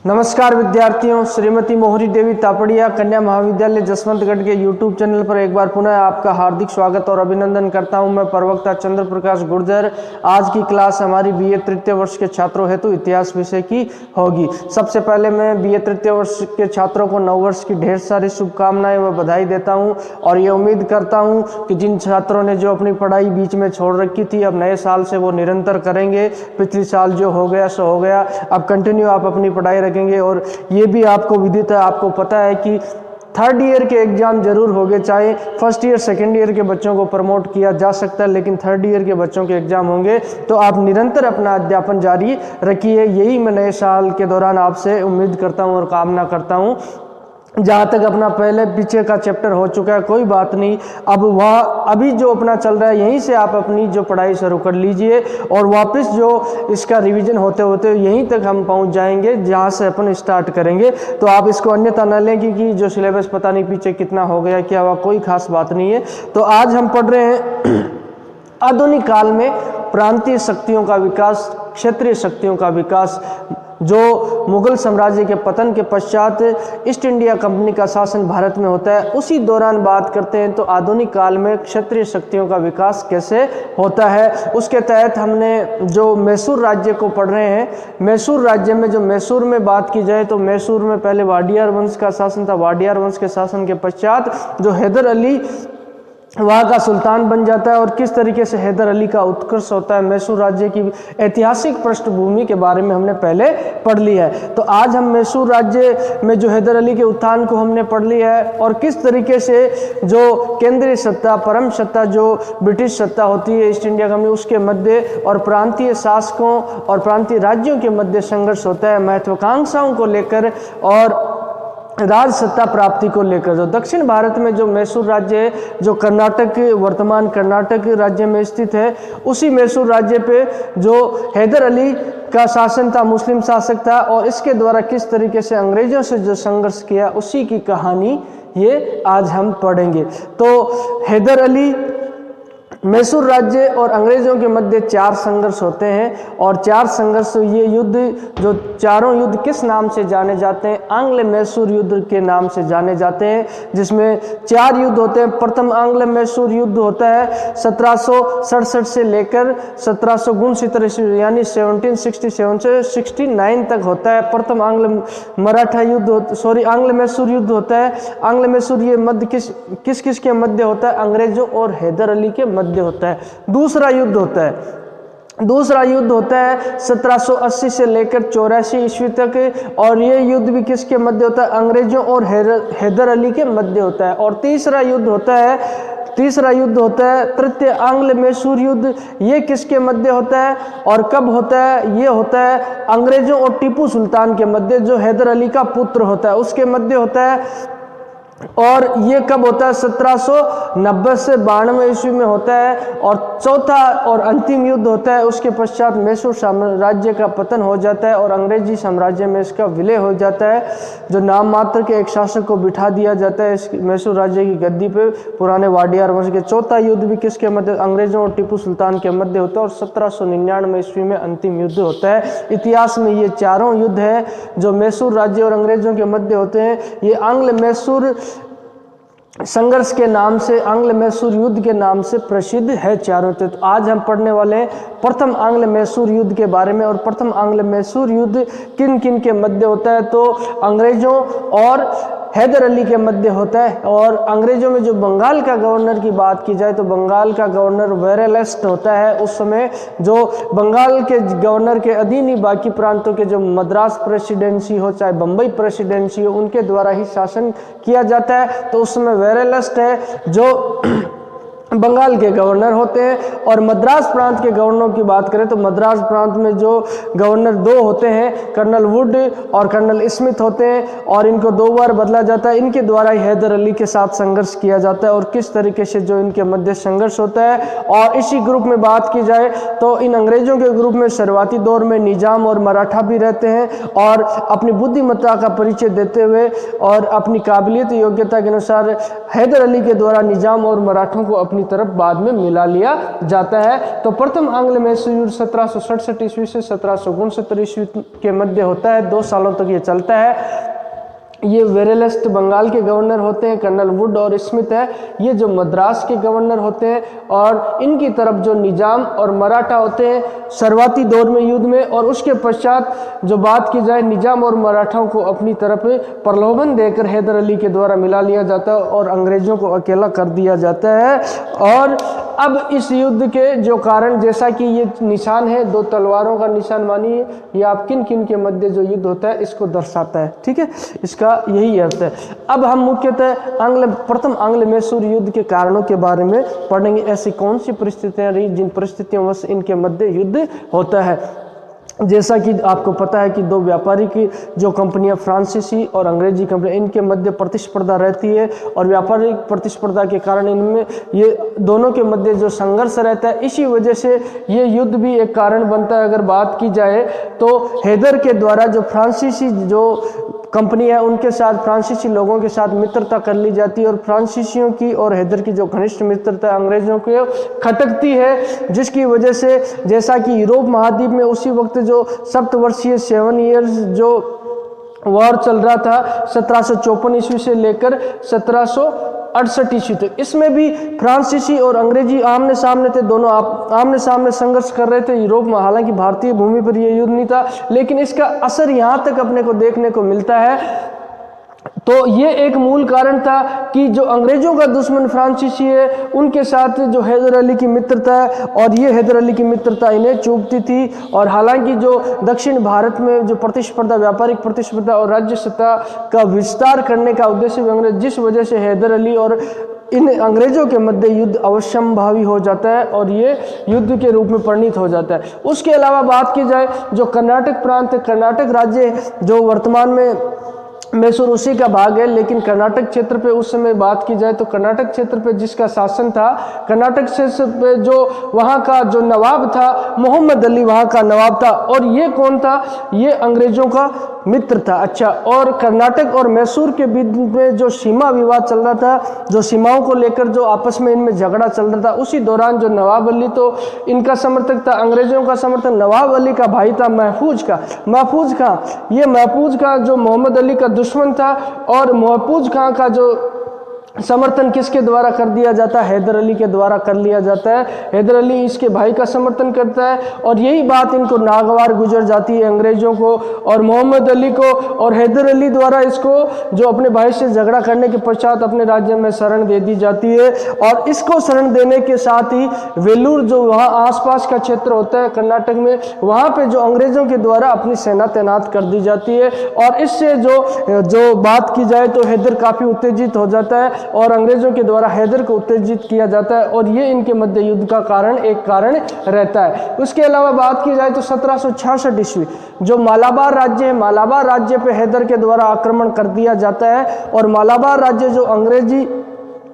नमस्कार विद्यार्थियों, श्रीमती मोहरी देवी तापड़िया कन्या महाविद्यालय जसवंतगढ़ के YouTube चैनल पर एक बार पुनः आपका हार्दिक स्वागत और अभिनंदन करता हूं। मैं प्रवक्ता चंद्र प्रकाश गुर्जर। आज की क्लास हमारी बीए तृतीय वर्ष के छात्रों हेतु इतिहास विषय की होगी। सबसे पहले मैं बीए तृतीय वर्ष के छात्रों को नववर्ष की ढेर सारी शुभकामनाएं व बधाई देता हूं और ये उम्मीद करता हूं कि जिन छात्रों ने जो अपनी पढ़ाई बीच में छोड़ रखी थी, अब नए साल से वो निरंतर करेंगे। पिछले साल जो हो गया सो हो गया, अब कंटिन्यू आप अपनी पढ़ाई रखेंगे। और ये भी आपको विदित है, आपको पता है कि थर्ड ईयर के एग्जाम जरूर हो गए, चाहे फर्स्ट ईयर सेकेंड ईयर के बच्चों को प्रमोट किया जा सकता है, लेकिन थर्ड ईयर के बच्चों के एग्जाम होंगे। तो आप निरंतर अपना अध्यापन जारी रखिए, यही मैं नए साल के दौरान आपसे उम्मीद करता हूं और कामना करता हूं। जहाँ तक अपना पहले पीछे का चैप्टर हो चुका है, कोई बात नहीं, अब वह अभी जो अपना चल रहा है यहीं से आप अपनी जो पढ़ाई शुरू कर लीजिए और वापस जो इसका रिवीजन होते होते यहीं तक हम पहुँच जाएंगे जहाँ से अपन स्टार्ट करेंगे। तो आप इसको अन्यथा न लें कि जो सिलेबस पता नहीं पीछे कितना हो गया, क्या हुआ, कोई खास बात नहीं है। तो आज हम पढ़ रहे हैं आधुनिक काल में प्रांतीय शक्तियों का विकास, क्षेत्रीय शक्तियों का विकास। जो मुगल साम्राज्य के पतन के पश्चात ईस्ट इंडिया कंपनी का शासन भारत में होता है, उसी दौरान बात करते हैं तो आधुनिक काल में क्षेत्रीय शक्तियों का विकास कैसे होता है। उसके तहत हमने जो मैसूर राज्य को पढ़ रहे हैं, मैसूर राज्य में जो मैसूर में बात की जाए तो मैसूर में पहले वाडियार वंश का शासन था। वाडियार वंश के शासन के पश्चात जो हैदर अली वहाँ का सुल्तान बन जाता है और किस तरीके से हैदर अली का उत्कर्ष होता है। मैसूर राज्य की ऐतिहासिक पृष्ठभूमि के बारे में हमने पहले पढ़ लिया है। तो आज हम मैसूर राज्य में जो हैदर अली के उत्थान को हमने पढ़ लिया है और किस तरीके से जो केंद्रीय सत्ता, परम सत्ता, जो ब्रिटिश सत्ता होती है ईस्ट इंडिया कंपनी, उसके मध्य और प्रांतीय शासकों और प्रांतीय राज्यों के मध्य संघर्ष होता है महत्वाकांक्षाओं को लेकर और राज सत्ता प्राप्ति को लेकर। जो दक्षिण भारत में जो मैसूर राज्य है, जो कर्नाटक, वर्तमान कर्नाटक राज्य में स्थित है, उसी मैसूर राज्य पे जो हैदर अली का शासन था, मुस्लिम शासक था, और इसके द्वारा किस तरीके से अंग्रेजों से जो संघर्ष किया, उसी की कहानी ये आज हम पढ़ेंगे। तो हैदर अली, मैसूर राज्य और अंग्रेजों के मध्य 4 संघर्ष होते हैं और 4 संघर्ष, ये युद्ध, जो चारों युद्ध किस नाम से जाने जाते हैं? आंग्ल मैसूर युद्ध के नाम से जाने जाते हैं, जिसमें 4 युद्ध होते हैं। प्रथम आंग्ल मैसूर युद्ध होता है 1767 से लेकर 1769 यानी 1767 से 69 तक होता है। प्रथम आंग्ल मराठा युद्ध, आंग्ल मैसूर युद्ध होता है। आंग्ल मैसूर ये मध्य किस के मध्य होता है? अंग्रेजों और हैदर अली के मध्य होता है। दूसरा युद्ध होता है 1780 से लेकर 84 ईस्वी तक और ये युद्ध भी किसके मध्य होता है? अंग्रेजों और हैदर अली के मध्य होता है। और तीसरा युद्ध होता है तृतीय आंग्ल मैसूर युद्ध। ये किसके मध्य होता है और कब होता है? ये होता है अंग्रेजों और टीपू सुल्तान के मध्य, जो हैदर अली का पुत्र होता है, उसके मध्य होता है। और ये कब होता है? 1790 से 92 ईस्वी में होता है। और चौथा और अंतिम युद्ध होता है, उसके पश्चात मैसूर साम्राज्य का पतन हो जाता है और अंग्रेजी साम्राज्य में इसका विलय हो जाता है। जो नाम मात्र के एक शासक को बिठा दिया जाता है इस मैसूर राज्य की गद्दी पे, पुराने वाडियार वंश के। चौथा युद्ध भी किसके मध्य? अंग्रेजों और टीपू सुल्तान के मध्य होता है और 1799 ईस्वी में अंतिम युद्ध होता है। इतिहास में ये चारों युद्ध है जो मैसूर राज्य और अंग्रेजों के मध्य होते हैं। ये आंग्ल मैसूर संघर्ष के नाम से, आंग्ल मैसूर युद्ध के नाम से प्रसिद्ध है चारों। तो आज हम पढ़ने वाले हैं प्रथम आंग्ल मैसूर युद्ध के बारे में। और प्रथम आंग्ल मैसूर युद्ध किन किन के मध्य होता है? तो अंग्रेजों और हैदर अली के मध्य होता है। और अंग्रेजों में जो बंगाल का गवर्नर की बात की जाए तो बंगाल का गवर्नर वेरेलस्ट होता है। उस समय जो बंगाल के गवर्नर के अधीन ही बाकी प्रांतों के, जो मद्रास प्रेसिडेंसी हो चाहे बम्बई प्रेसिडेंसी हो, उनके द्वारा ही शासन किया जाता है। तो उस समय वेरेलस्ट है जो बंगाल के गवर्नर होते हैं। और मद्रास प्रांत के गवर्नरों की बात करें तो मद्रास प्रांत में जो गवर्नर 2 होते हैं, कर्नल वुड और कर्नल स्मिथ होते हैं, और इनको 2 बार बदला जाता है। इनके द्वारा ही हैदर अली के साथ संघर्ष किया जाता है और किस तरीके से जो इनके मध्य संघर्ष होता है। और इसी ग्रुप में बात की जाए तो इन अंग्रेजों के ग्रुप में शुरुआती दौर में निजाम और मराठा भी रहते हैं और अपनी बुद्धिमत्ता का परिचय देते हुए और अपनी काबिलियत योग्यता के अनुसार हैदर अली के द्वारा निजाम और मराठों को अपनी अपनी तरफ बाद में मिला लिया जाता है। तो प्रथम आंग्ल मैसूर युद्ध 1767 ईस्वी से 1769 ईस्वी के मध्य होता है, 2 सालों तक ये चलता है। ये वेरेलेस्ट बंगाल के गवर्नर होते हैं, कर्नल वुड और स्मिथ है ये जो मद्रास के गवर्नर होते हैं, और इनकी तरफ जो निजाम और मराठा होते हैं शुरुआती दौर में युद्ध में, और उसके पश्चात जो बात की जाए निजाम और मराठाओं को अपनी तरफ प्रलोभन देकर हैदर अली के द्वारा मिला लिया जाता है और अंग्रेजों को अकेला कर दिया जाता है। और अब इस युद्ध के जो कारण, जैसा कि ये निशान है 2 तलवारों का निशान मानिए, ये आप किन किन के मध्य जो युद्ध होता है इसको दर्शाता है, ठीक है, इसका यही अर्थ है। अब हम मुख्यतः प्रथम आंग्ल मैसूर युद्ध के कारणों के बारे में पढ़ेंगे। ऐसी कौन सी परिस्थितियां रही जिन परिस्थितियों से इनके मध्य युद्ध होता है। जैसा कि आपको पता है कि 2 व्यापारिक जो कंपनियां फ्रांसीसी और अंग्रेजी कंपनी, इनके मध्य प्रतिस्पर्धा रहती है, और व्यापारिक प्रतिस्पर्धा के कारण इनमें ये दोनों के मध्य जो संघर्ष रहता है, इसी वजह से ये युद्ध भी एक कारण बनता है। अगर बात की जाए तो हैदर के द्वारा जो फ्रांसीसी जो कंपनी है उनके साथ, फ्रांसीसी लोगों के साथ मित्रता कर ली जाती है, और फ्रांसीसियों की और हैदर की जो घनिष्ठ मित्रता अंग्रेजों को खटकती है, जिसकी वजह से जैसा कि यूरोप महाद्वीप में उसी वक्त जो सप्तवर्षीय 7 ईयर्स जो वॉर चल रहा था 1754 ईस्वी से लेकर 1768 ईस्वी तक, इसमें भी फ्रांसीसी और अंग्रेजी आमने सामने थे, दोनों आमने सामने संघर्ष कर रहे थे यूरोप में। हालांकि भारतीय भूमि पर यह युद्ध नहीं था, लेकिन इसका असर यहाँ तक अपने को देखने को मिलता है। तो ये एक मूल कारण था कि जो अंग्रेजों का दुश्मन फ्रांसीसी है उनके साथ जो हैदर अली की मित्रता है, और ये हैदर अली की मित्रता इन्हें चुभती थी। और हालांकि जो दक्षिण भारत में जो प्रतिस्पर्धा, व्यापारिक प्रतिस्पर्धा और राज्य सत्ता का विस्तार करने का उद्देश्य भी अंग्रेज, जिस वजह से हैदर अली और इन अंग्रेजों के मध्य युद्ध अवश्यंभावी हो जाता है और ये युद्ध के रूप में परिणित हो जाता है। उसके अलावा बात की जाए जो कर्नाटक प्रांत, कर्नाटक राज्य जो वर्तमान में मैसूर उसी का भाग है, लेकिन कर्नाटक क्षेत्र पे उस समय बात की जाए तो कर्नाटक क्षेत्र पे जिसका शासन था, कर्नाटक क्षेत्र पे जो वहाँ का जो नवाब था मोहम्मद अली वहाँ का नवाब था, और ये कौन था, ये अंग्रेजों का मित्र था। अच्छा, और कर्नाटक और मैसूर के बीच में जो सीमा विवाद चल रहा था, जो सीमाओं को लेकर जो आपस में इनमें झगड़ा चल रहा था, उसी दौरान जो नवाब अली तो इनका समर्थक था, अंग्रेजों का समर्थक नवाब अली का भाई था महफूज खां। ये महफूज खां जो मोहम्मद अली का दुश्मन था, और महफूज खां का जो समर्थन किसके द्वारा कर दिया जाता है, हैदर अली के द्वारा कर लिया जाता है। हैदर अली इसके भाई का समर्थन करता है, और यही बात इनको नागवार गुजर जाती है अंग्रेजों को और मोहम्मद अली को, और हैदर अली द्वारा इसको जो अपने भाई से झगड़ा करने के पश्चात अपने राज्य में शरण दे दी जाती है। और इसको शरण देने के साथ ही वेलूर जो वहाँ आसपास का क्षेत्र होता है कर्नाटक में, वहाँ पे जो अंग्रेजों के द्वारा अपनी सेना तैनात कर दी जाती है, और इससे जो बात की जाए तो हैदर काफ़ी उत्तेजित हो जाता है और अंग्रेजों के द्वारा हैदर को उत्तेजित किया जाता है, और ये इनके मध्य युद्ध का एक कारण रहता है। उसके अलावा बात की जाए तो 1766 ईस्वी जो मालाबार राज्य है, मालाबार राज्य पे हैदर के द्वारा आक्रमण कर दिया जाता है, और मालाबार राज्य जो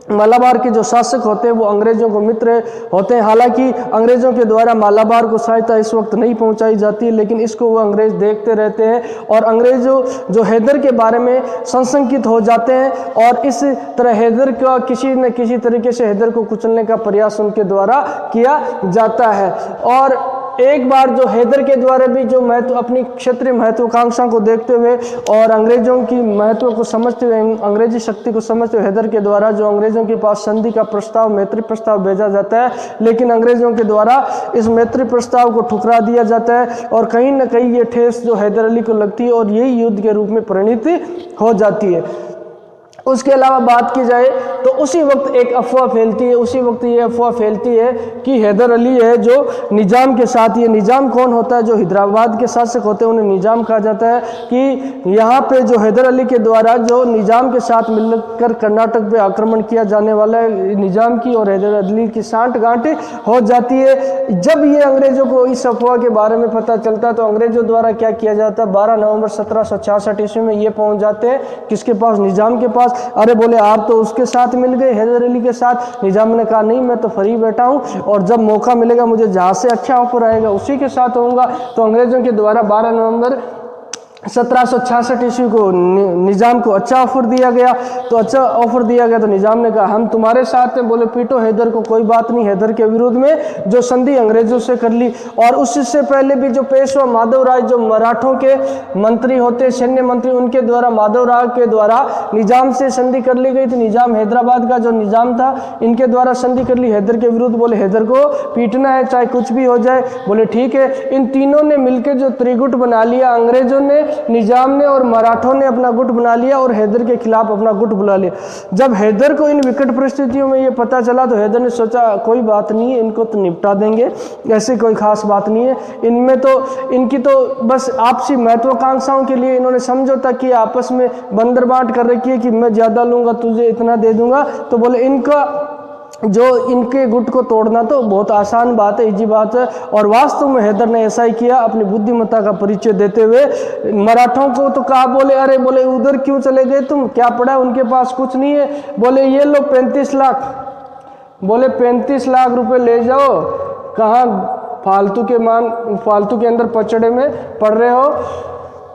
मालाबार के जो शासक होते हैं वो अंग्रेजों को मित्र होते हैं। हालांकि अंग्रेजों के द्वारा मालाबार को सहायता इस वक्त नहीं पहुंचाई जाती, लेकिन इसको वो अंग्रेज देखते रहते हैं, और अंग्रेजों जो हैदर के बारे में संशंकित हो जाते हैं, और इस तरह हैदर का किसी न किसी तरीके से हैदर को कुचलने का प्रयास उनके द्वारा किया जाता है। और एक बार जो हैदर के द्वारा भी जो अपनी क्षेत्रीय महत्वाकांक्षा को देखते हुए और अंग्रेजों की महत्व को समझते हुए, अंग्रेजी शक्ति को समझते हुए, हैदर के द्वारा जो अंग्रेजों के पास संधि का प्रस्ताव, मैत्री प्रस्ताव भेजा जाता है, लेकिन अंग्रेजों के द्वारा इस मैत्री प्रस्ताव को ठुकरा दिया जाता है, और कहीं न कहीं ये ठेस जो हैदर अली को लगती है और यही युद्ध के रूप में परिणित हो जाती है। उसके अलावा बात की जाए तो उसी वक्त एक अफवाह फैलती है, उसी वक्त ये अफवाह फैलती है कि हैदर अली है जो निजाम के साथ, ये निजाम कौन होता है, जो हैदराबाद के शासक होते हैं उन्हें निजाम कहा जाता है, कि यहाँ पे जो हैदर अली के द्वारा जो निजाम के साथ मिलकर कर्नाटक पे आक्रमण किया जाने वाला है, निजाम की और हैदर अली की सांठ-गांठ हो जाती है। जब ये अंग्रेजों को इस अफवाह के बारे में पता चलता है तो अंग्रेजों द्वारा क्या किया जाता है, 12 नवंबर 1766 ईस्वी में ये पहुँच जाते हैं किसके पास, निजाम के पास। अरे बोले आप तो उसके साथ मिल गए, हैदर अली के साथ। निजाम ने कहा नहीं, मैं तो फ्री बैठा हूँ, और जब मौका मिलेगा मुझे जहाँ से अच्छा ऑफर आएगा उसी के साथ होऊंगा। तो अंग्रेजों के द्वारा 12 नवंबर 1766 ईस्वी को निज़ाम को अच्छा ऑफर दिया गया। तो अच्छा ऑफर दिया गया तो निज़ाम ने कहा हम तुम्हारे साथ हैं। बोले पीटो हैदर को, कोई बात नहीं, हैदर के विरोध में जो संधि अंग्रेजों से कर ली। और उससे पहले भी जो पेशवा माधव राय, जो मराठों के मंत्री होते, सैन्य मंत्री, उनके द्वारा, माधव राय के द्वारा निज़ाम से संधि कर ली गई थी। निज़ाम हैदराबाद का जो निज़ाम था, इनके द्वारा संधि कर ली हैदर के विरुद्ध। बोले हैदर को पीटना है चाहे कुछ भी हो जाए। बोले ठीक है। इन तीनों ने मिलकर जो त्रिगुट बना लिया, अंग्रेजों ने, निजाम ने और मराठों ने अपना गुट बना लिया और हैदर के खिलाफ अपना गुट बुला लिया। जब हैदर को इन विकट परिस्थितियों में ये पता चला तो हैदर ने सोचा कोई बात नहीं है, इनको तो निपटा देंगे, ऐसी कोई खास बात नहीं है। इनमें तो इनकी तो बस आपसी महत्वाकांक्षाओं के लिए इन्होंने समझौता किया, आपस में बंदर बांट कर रखी है कि मैं ज़्यादा लूँगा तुझे इतना दे दूंगा। तो बोले इनका जो इनके गुट को तोड़ना तो बहुत आसान बात है, इजी बात है। और वास्तव में हैदर ने ऐसा ही किया, अपनी बुद्धिमत्ता का परिचय देते हुए मराठों को तो कहा, बोले अरे बोले उधर क्यों चले गए तुम, क्या पड़ा, उनके पास कुछ नहीं है। बोले ये लो 35 लाख, बोले 35 लाख रुपए ले जाओ, कहाँ फालतू के अंदर पचड़े में पड़ रहे हो।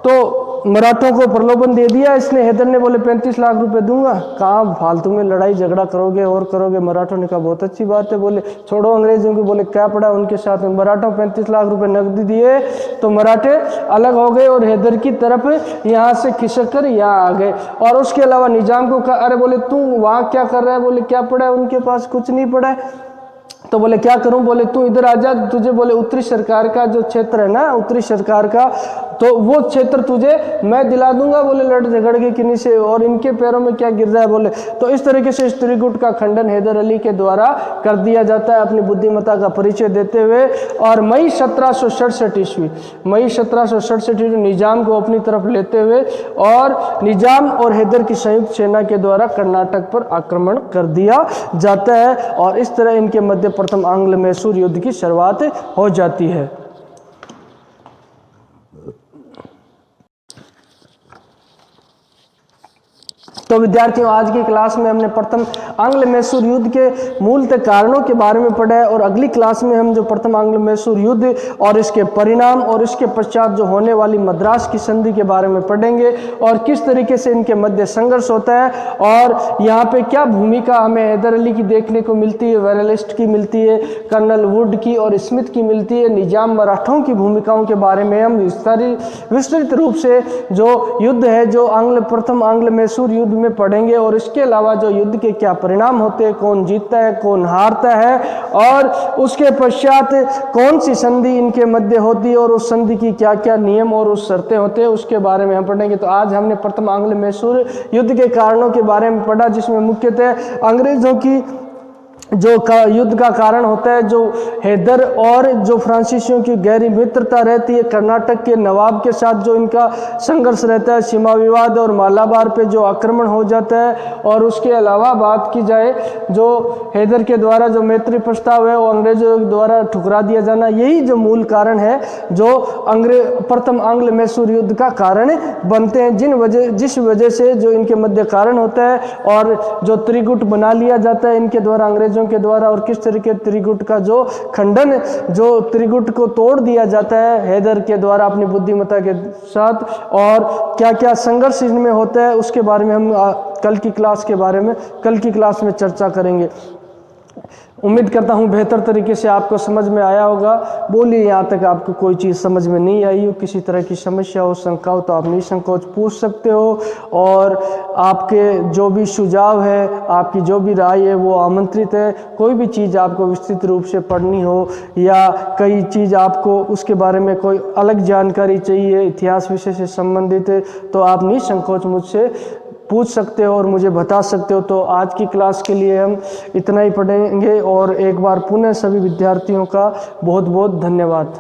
तो मराठों को प्रलोभन दे दिया इसने, हैदर ने। बोले 35 लाख रुपए दूंगा, कहाँ फालतू में लड़ाई झगड़ा करोगे और करोगे। मराठों ने कहा बहुत अच्छी बात है, बोले छोड़ो अंग्रेजों को। बोले क्या पड़ा उनके साथ में। मराठों 35 लाख रुपए नकदी दिए तो मराठे अलग हो गए और हैदर की तरफ यहाँ से खिसक कर यहाँ आ गए। और उसके अलावा निजाम को कहा, अरे बोले तू वहाँ क्या कर रहा है। बोले क्या पड़ा है, उनके पास कुछ नहीं पड़ा है। तो बोले क्या करूं। बोले तू इधर आ जा, तुझे बोले उत्तरी सरकार का जो क्षेत्र है ना, उत्तरी सरकार का, तो वो क्षेत्र तुझे मैं दिला दूंगा। बोले लड़ झगड़ के किन्हीं से, और इनके पैरों में क्या गिर रहा है। बोले तो इस तरीके से इस त्रिगुट का खंडन हैदर अली के द्वारा कर दिया जाता है, अपनी बुद्धिमत्ता का परिचय देते हुए। और मई 1767 ईस्वी, मई 1767 निजाम को अपनी तरफ लेते हुए और निजाम और हैदर की संयुक्त सेना के द्वारा कर्नाटक पर आक्रमण कर दिया जाता है। और इस तरह इनके मध्य प्रथम आंग्ल मैसूर युद्ध की शुरुआत हो जाती है। तो विद्यार्थियों, आज की क्लास में हमने प्रथम आंग्ल मैसूर युद्ध के मूलतः कारणों के बारे में पढ़ा है। और अगली क्लास में हम जो प्रथम आंग्ल मैसूर युद्ध और इसके परिणाम और इसके पश्चात जो होने वाली मद्रास की संधि के बारे में पढ़ेंगे और किस तरीके से इनके मध्य संघर्ष होता है और यहाँ पे क्या भूमिका हमें हैदर अली की देखने को मिलती है, वेरेलिस्ट की मिलती है, कर्नल वुड की और स्मिथ की मिलती है। निजाम मराठों की भूमिकाओं के बारे में हम विस्तृत रूप से जो युद्ध है, जो प्रथम आंग्ल मैसूर युद्ध में पढ़ेंगे। और इसके अलावा जो युद्ध के क्या परिणाम होते हैं, कौन जीतता है, कौन हारता है, और उसके पश्चात कौन सी संधि इनके मध्य होती है और उस संधि की क्या क्या नियम और उस शर्तें होते हैं, उसके बारे में हम पढ़ेंगे। तो आज हमने प्रथम आंग्ल मैसूर युद्ध के कारणों के बारे में पढ़ा, जिसमें मुख्यतः अंग्रेजों की जो युद्ध का कारण होता है, जो हैदर और जो फ्रांसीसियों की गहरी मित्रता रहती है, कर्नाटक के नवाब के साथ जो इनका संघर्ष रहता है, सीमा विवाद और मालाबार पे जो आक्रमण हो जाता है। और उसके अलावा बात की जाए जो हैदर के द्वारा जो मैत्री प्रस्ताव है वो अंग्रेजों द्वारा ठुकरा दिया जाना, यही जो मूल कारण है जो प्रथम आंग्ल मैसूर युद्ध का कारण बनते हैं, जिस वजह से जो इनके मध्य कारण होता है और जो त्रिगुट बना लिया जाता है इनके द्वारा, अंग्रेजों के द्वारा। और किस तरीके त्रिगुट का जो खंडन, जो त्रिगुट को तोड़ दिया जाता है हैदर के द्वारा अपनी बुद्धिमत्ता के साथ, और क्या क्या संघर्ष इनमें होता है, उसके बारे में हम कल की क्लास में चर्चा करेंगे। उम्मीद करता हूँ बेहतर तरीके से आपको समझ में आया होगा। बोलिए यहाँ तक आपको कोई चीज़ समझ में नहीं आई हो, किसी तरह की समस्या हो, शंका हो, तो आप निसंकोच पूछ सकते हो। और आपके जो भी सुझाव है, आपकी जो भी राय है वो आमंत्रित है। कोई भी चीज़ आपको विस्तृत रूप से पढ़नी हो या कई चीज़ आपको उसके बारे में कोई अलग जानकारी चाहिए, इतिहास विषय से संबंधित है, तो आप निसंकोच मुझसे पूछ सकते हो और मुझे बता सकते हो। तो आज की क्लास के लिए हम इतना ही पढ़ेंगे और एक बार पुनः सभी विद्यार्थियों का बहुत बहुत धन्यवाद।